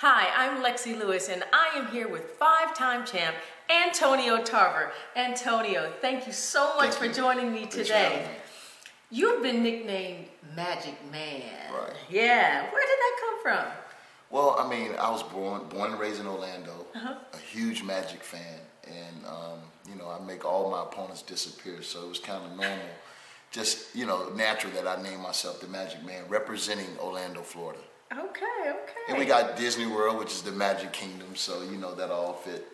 Hi, I'm Lexi Lewis, and I am here with five-time champ Antonio Tarver. Antonio, thank you so much for joining me today. You've been nicknamed Magic Man. Right. Yeah. Where did that come from? Well, I mean, I was born and raised in Orlando, a huge Magic fan, and I make all my opponents disappear, so it was kind of normal, just natural that I named myself the Magic Man, representing Orlando, Florida. Okay. And we got Disney World, which is the Magic Kingdom, so that all fit.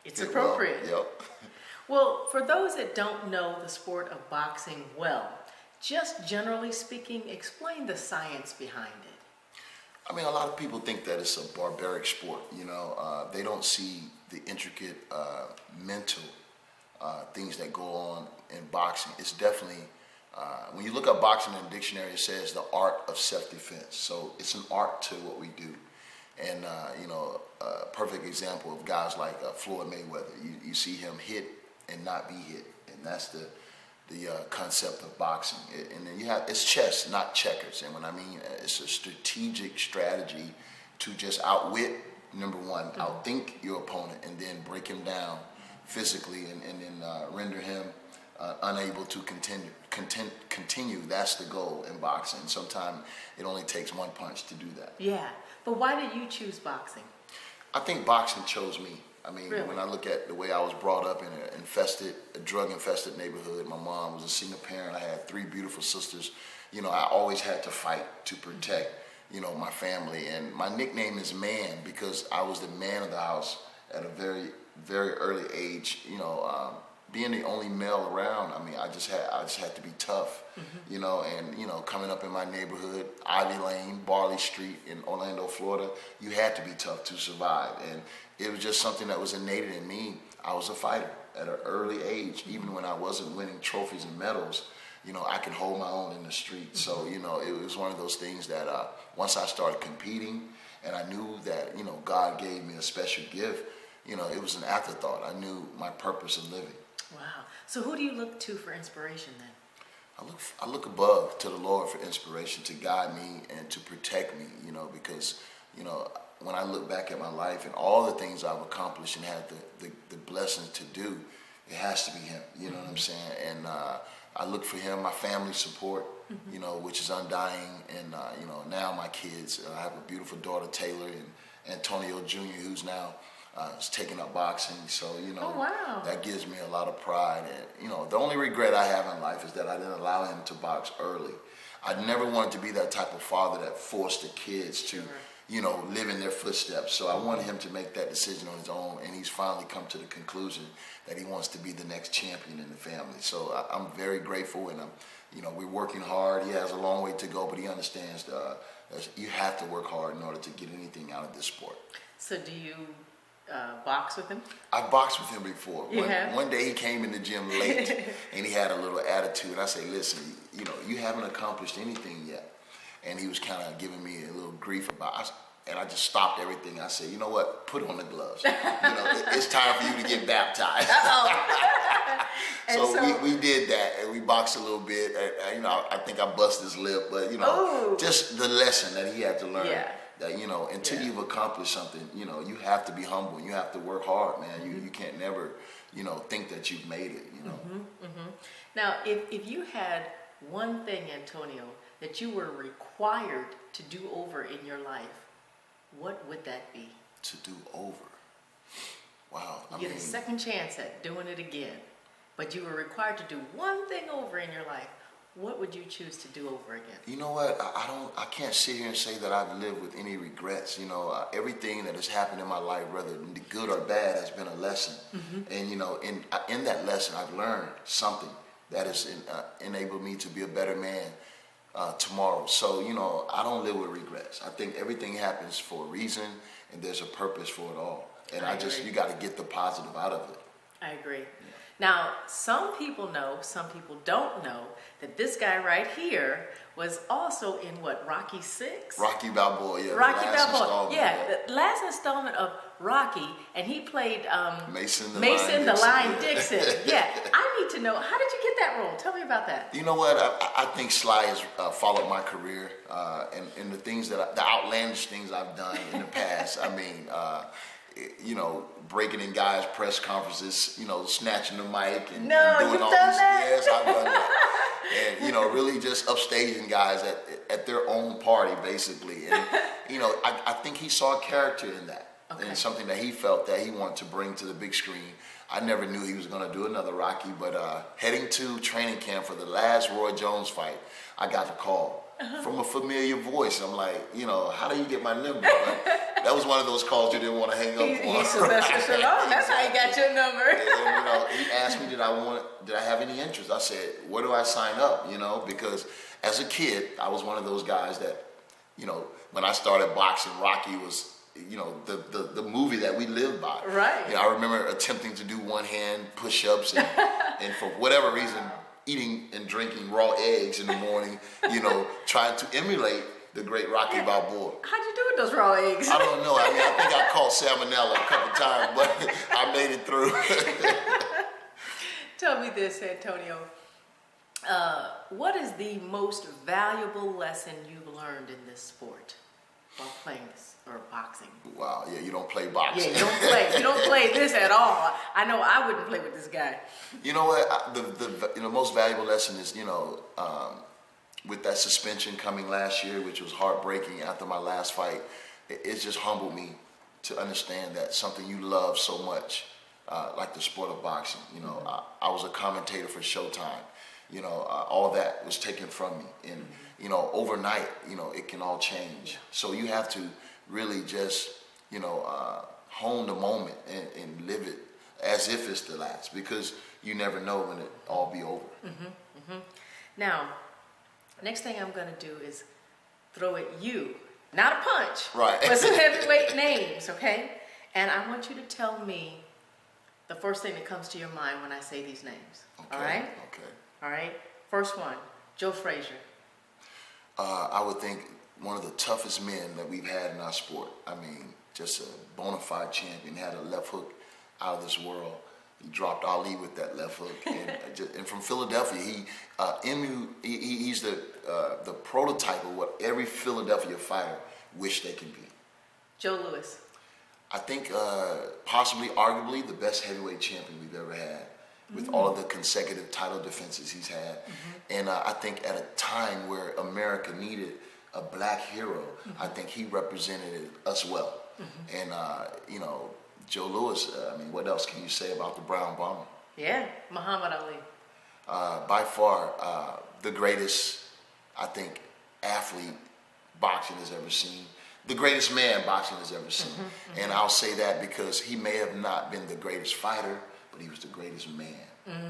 It's appropriate. Well. Yep. Well, for those that don't know the sport of boxing well, just generally speaking, explain the science behind it. I mean, a lot of people think that it's a barbaric sport. They don't see the intricate mental things that go on in boxing. It's definitely, when you look up boxing in the dictionary, it says the art of self-defense. So it's an art to what we do. And, a perfect example of guys like Floyd Mayweather. You see him hit and not be hit. And that's the concept of boxing. And then it's chess, not checkers. And what I mean, it's a strategic strategy to just outwit, number one, outthink your opponent, and then break him down physically and then render him unable to continue. That's the goal in boxing. Sometimes it only takes one punch to do that. Yeah, but why did you choose boxing? I think boxing chose me. I mean, really? When I look at the way I was brought up in a drug-infested neighborhood, my mom was a single parent. I had three beautiful sisters. I always had to fight to protect, my family. And my nickname is Man because I was the man of the house at a very, very early age. Being the only male around, I mean, I just had to be tough, and coming up in my neighborhood, Ivy Lane, Barley Street in Orlando, Florida, you had to be tough to survive. And it was just something that was innate in me. I was a fighter at an early age, even when I wasn't winning trophies and medals. I could hold my own in the street. So, it was one of those things that once I started competing and I knew that, God gave me a special gift, it was an afterthought. I knew my purpose of living. Wow. So who do you look to for inspiration then? I look above to the Lord for inspiration, to guide me and to protect me, because, when I look back at my life and all the things I've accomplished and had the blessings to do, it has to be Him, you know what I'm saying? And I look for Him, my family support, which is undying, and, now my kids. I have a beautiful daughter, Taylor, and Antonio Jr., who's now is taking up boxing, so Oh, wow. That gives me a lot of pride. And the only regret I have in life is that I didn't allow him to box early. I never wanted to be that type of father that forced the kids to live in their footsteps. So I wanted him to make that decision on his own, and he's finally come to the conclusion that he wants to be the next champion in the family. So I'm very grateful, and we're working hard. He has a long way to go, but he understands that you have to work hard in order to get anything out of this sport. So do you box with him? I've boxed with him before. One day he came in the gym late and he had a little attitude. I say, listen, you haven't accomplished anything yet. And he was kind of giving me a little grief about it. And I just stopped everything. I said, you know what? Put on the gloves. It's time for you to get baptized. So we did that, and we boxed a little bit. I think I busted his lip, but just the lesson that he had to learn. Yeah. That until you've accomplished something, you have to be humble. You have to work hard, man. You can't never, think that you've made it. Now, if you had one thing, Antonio, that you were required to do over in your life, what would that be? To do over? Wow. You get a second chance at doing it again, but you were required to do one thing over in your life. What would you choose to do over again? You know what? I can't sit here and say that I've lived with any regrets. Everything that has happened in my life, whether good or bad, has been a lesson. And in that lesson, I've learned something that has enabled me to be a better man tomorrow. So I don't live with regrets. I think everything happens for a reason, and there's a purpose for it all. And you got to get the positive out of it. I agree. Now, some people know, some people don't know that this guy right here was also in what, Rocky 6? Rocky Balboa, yeah. Rocky the last Balboa, installment, yeah, the last installment of Rocky, and he played Mason the Lion Dixon. Yeah, I need to know, how did you get that role? Tell me about that. You know what? I think Sly has followed my career and the things the outlandish things I've done in the past. I mean, you know, breaking in guys' press conferences, you know, snatching the mic and doing all done these. that? Yes, I've done that. And, you know, really just upstaging guys at their own party, basically. And, you know, I think he saw a character in that. Okay. And something that he felt that he wanted to bring to the big screen. I never knew he was going to do another Rocky, but heading to training camp for the last Roy Jones fight, I got a call from a familiar voice. I'm like, you know, how do you get my number? But that was one of those calls you didn't want to hang up on. He's Sylvester Stallone. That's how he got your number. And, you know, he asked me, did I have any interest? I said, where do I sign up? You know, because as a kid, I was one of those guys that, you know, when I started boxing, Rocky was, you know, the movie that we lived by. Right. You know, I remember attempting to do one-hand push-ups and for whatever reason, eating and drinking raw eggs in the morning, you know, trying to emulate the great Rocky Balboa. How'd you do with those raw eggs? I don't know. I mean, I think I caught salmonella a couple times, but I made it through. Tell me this, Antonio. What is the most valuable lesson you've learned in this sport while playing this or boxing? Wow, yeah, you don't play boxing. Yeah, you don't play this at all. I know I wouldn't play with this guy. You know what? The most valuable lesson is, you know, with that suspension coming last year, which was heartbreaking after my last fight, it just humbled me to understand that something you love so much, like the sport of boxing. You know, I was a commentator for Showtime. You know, all that was taken from me, and you know, overnight, you know, it can all change. So you have to really just, you know, hone the moment and live it as if it's the last, because you never know when it all be over. Now, next thing I'm going to do is throw at you, not a punch, Right. but some heavyweight names, okay? And I want you to tell me the first thing that comes to your mind when I say these names. Okay. All right? Okay. All right. First one, Joe Frazier. I would think one of the toughest men that we've had in our sport. I mean, just a bona fide champion. Had a left hook out of this world. He dropped Ali with that left hook, and from Philadelphia, he's the prototype of what every Philadelphia fighter wish they could be. Joe Louis. I think possibly, arguably, the best heavyweight champion we've ever had, with all of the consecutive title defenses he's had. And I think at a time where America needed a black hero, I think he represented us well. And, you know, Joe Louis, I mean, what else can you say about the Brown Bomber? Yeah, Muhammad Ali. By far, the greatest, I think, athlete boxing has ever seen. The greatest man boxing has ever seen. And I'll say that because he may have not been the greatest fighter, but he was the greatest man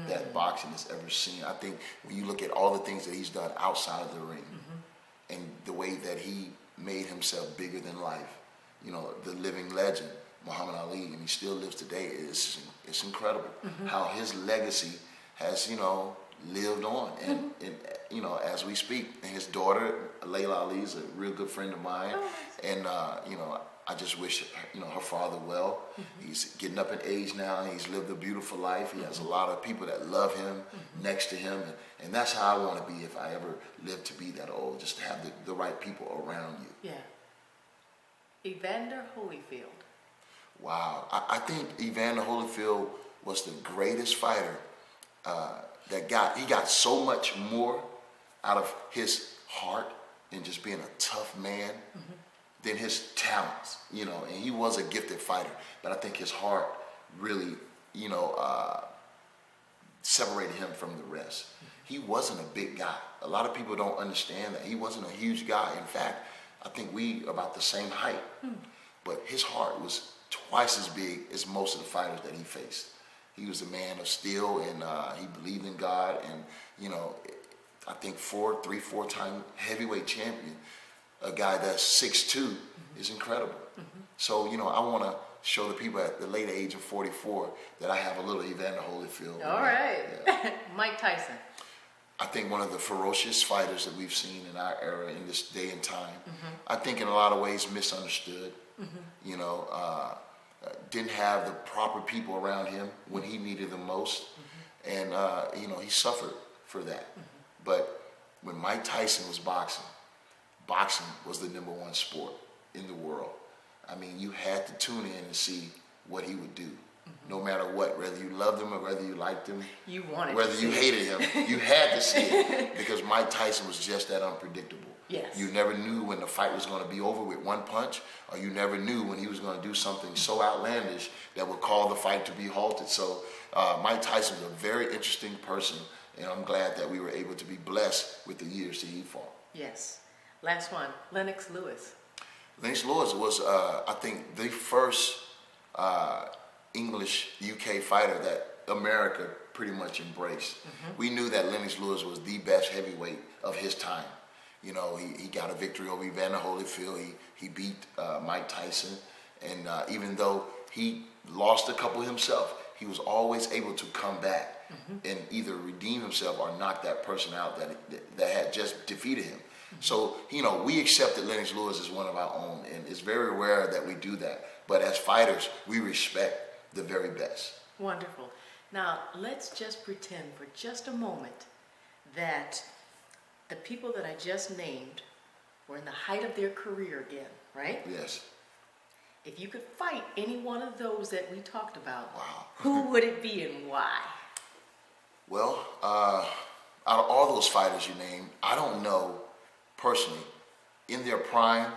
that boxing has ever seen. I think when you look at all the things that he's done outside of the ring and the way that he made himself bigger than life, you know, the living legend, Muhammad Ali, and he still lives today, it's incredible how his legacy has, you know, lived on. And, you know, as we speak, and his daughter, Layla Ali, is a real good friend of mine. And, you know, I just wish, you know, her father well. He's getting up in age now, and he's lived a beautiful life. He has a lot of people that love him next to him. And that's how I want to be if I ever live to be that old, just to have the right people around you. Yeah. Evander Holyfield. Wow. I think Evander Holyfield was the greatest fighter he got so much more out of his heart and just being a tough man than his talents, you know, and he was a gifted fighter, but I think his heart really, you know, separated him from the rest. He wasn't a big guy. A lot of people don't understand that. He wasn't a huge guy. In fact, I think we about the same height, but his heart was twice as big as most of the fighters that he faced. He was a man of steel, and he believed in God, and, you know, I think 3-4 time heavyweight champion. a guy that's 6'2" is incredible. So, I want to show the people at the late age of 44 that I have a little Evander Holyfield. All right. Yeah. Mike Tyson. I think one of the ferocious fighters that we've seen in our era, in this day and time. I think in a lot of ways misunderstood. Didn't have the proper people around him when he needed them most. And, he suffered for that. But when Mike Tyson was boxing was the #1 sport in the world. I mean, you had to tune in and see what he would do. No matter what, whether you loved him or whether you liked him, whether you hated him, you had to see it because Mike Tyson was just that unpredictable. Yes. You never knew when the fight was going to be over with one punch, or you never knew when he was going to do something so outlandish that would call the fight to be halted. So Mike Tyson was a very interesting person, and I'm glad that we were able to be blessed with the years that he fought. Yes. Last one, Lennox Lewis. Lennox Lewis was, I think, the first English UK fighter that America pretty much embraced. We knew that Lennox Lewis was the best heavyweight of his time. He got a victory over Evander Holyfield. He beat Mike Tyson. And even though he lost a couple himself, he was always able to come back and either redeem himself or knock that person out that had just defeated him. So, we accepted Lennox Lewis as one of our own, and it's very rare that we do that. But as fighters, we respect the very best. Wonderful. Now, let's just pretend for just a moment that the people that I just named were in the height of their career again, right? Yes. If you could fight any one of those that we talked about, Wow. who would it be and why? Well, out of all those fighters you named, I don't know personally, in their prime,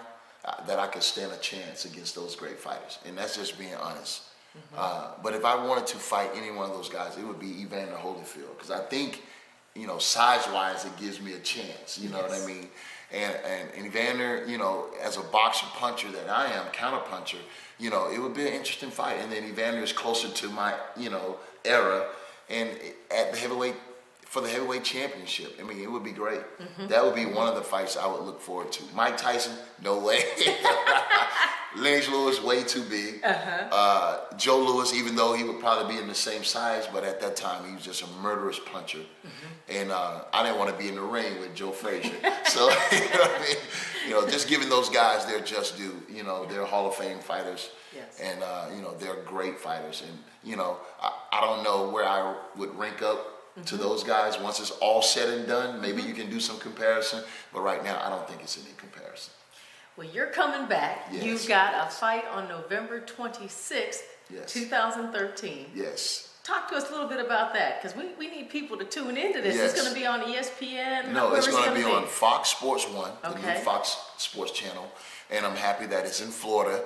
that I could stand a chance against those great fighters. And that's just being honest. But if I wanted to fight any one of those guys, it would be Evander Holyfield. Because I think, size-wise, it gives me a chance. You know what I mean? And Evander, as a boxer puncher that I am, counter-puncher, it would be an interesting fight. And then Evander is closer to my, era. And at the for the heavyweight championship, I mean, it would be great. That would be one of the fights I would look forward to. Mike Tyson, no way. Lennox Lewis, way too big. Joe Louis, even though he would probably be in the same size, but at that time he was just a murderous puncher. And I didn't want to be in the ring with Joe Frazier. So, just giving those guys their just due. They're Hall of Fame fighters. Yes. And, they're great fighters. And, I don't know where I would rank up to those guys. Once it's all said and done, maybe you can do some comparison. But right now, I don't think it's any comparison. Well, you're coming back. Yes. You've got a fight on November 26th, Yes. 2013. Yes. Talk to us a little bit about that, because we need people to tune into this. Yes. It's going to be on ESPN? No, it's going to be on Fox Sports 1, the Okay. new Fox Sports channel. And I'm happy that it's in Florida.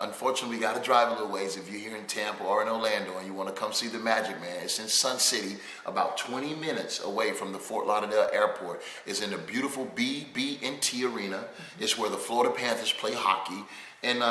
Unfortunately, we got to drive a little ways. If you're here in Tampa or in Orlando and you want to come see the Magic Man, it's in Sun City, about 20 minutes away from the Fort Lauderdale Airport. It's in the beautiful BB&T Arena. It's where the Florida Panthers play hockey. And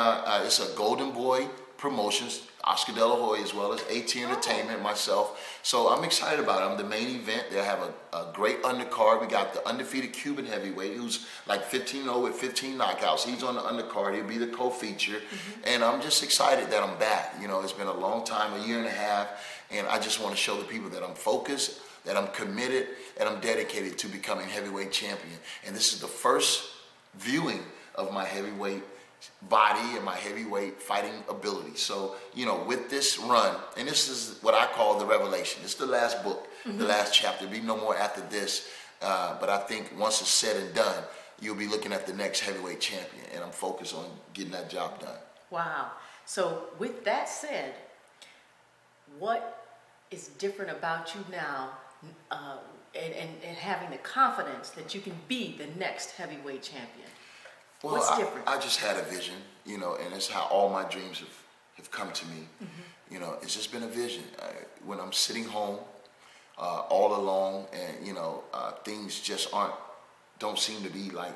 it's a Golden Boy Promotions, Oscar De La Hoya, as well as AT Entertainment, myself. So I'm excited about it. I'm the main event. They'll have a great undercard. We got the undefeated Cuban heavyweight who's like 15-0 with 15 knockouts. He's on the undercard. He'll be the co-feature. And I'm just excited that I'm back. It's been a long time, a year and a half. And I just want to show the people that I'm focused, that I'm committed, and I'm dedicated to becoming heavyweight champion. And this is the first viewing of my heavyweight body and my heavyweight fighting ability. So, with this run, and this is what I call the revelation. It's the last book, the last chapter. There'll be no more after this. But I think once it's said and done, you'll be looking at the next heavyweight champion. And I'm focused on getting that job done. Wow. So with that said, what is different about you now and having the confidence that you can be the next heavyweight champion? Well, What's different? I just had a vision, and it's how all my dreams have come to me. It's just been a vision. When I'm sitting home all alone and, things just don't seem to be like,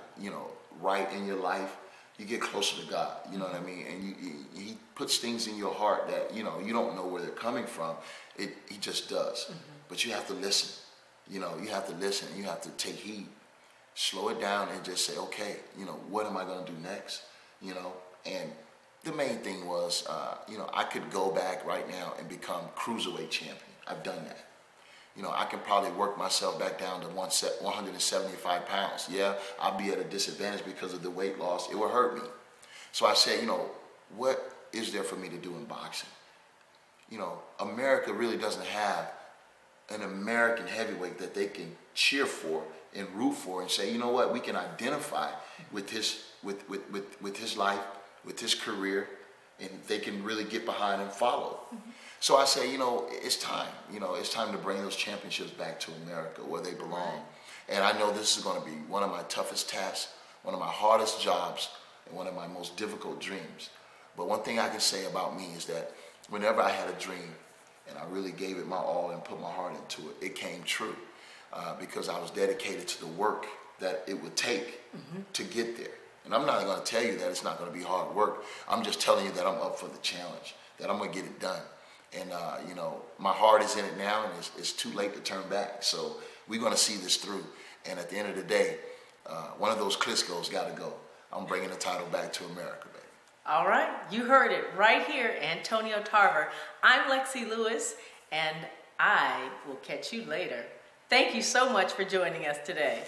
right in your life, you get closer to God, you know what I mean? And He puts things in your heart that, you don't know where they're coming from. He just does. But you have to listen. You have to listen and you have to take heed. slow it down and just say, okay, what am I going to do next? And the main thing was, I could go back right now and become cruiserweight champion. I've done that. I can probably work myself back down to 175 pounds. Yeah, I'll be at a disadvantage because of the weight loss. It will hurt me. So I said, what is there for me to do in boxing? America really doesn't have an American heavyweight that they can cheer for and root for and say, what, we can identify with his with his life, with his career, and they can really get behind and follow. Mm-hmm. So I say, it's time. It's time to bring those championships back to America where they belong. Right. And I know this is going to be one of my toughest tasks, one of my hardest jobs, and one of my most difficult dreams. But one thing I can say about me is that whenever I had a dream and I really gave it my all and put my heart into it, it came true because I was dedicated to the work that it would take to get there. And I'm not going to tell you that it's not going to be hard work. I'm just telling you that I'm up for the challenge, that I'm going to get it done. And, my heart is in it now, and it's too late to turn back. So we're going to see this through. And at the end of the day, one of those Klitschko's got to go. I'm bringing the title back to America, baby. All right. You heard it right here, Antonio Tarver. I'm Lexi Lewis, and I will catch you later. Thank you so much for joining us today.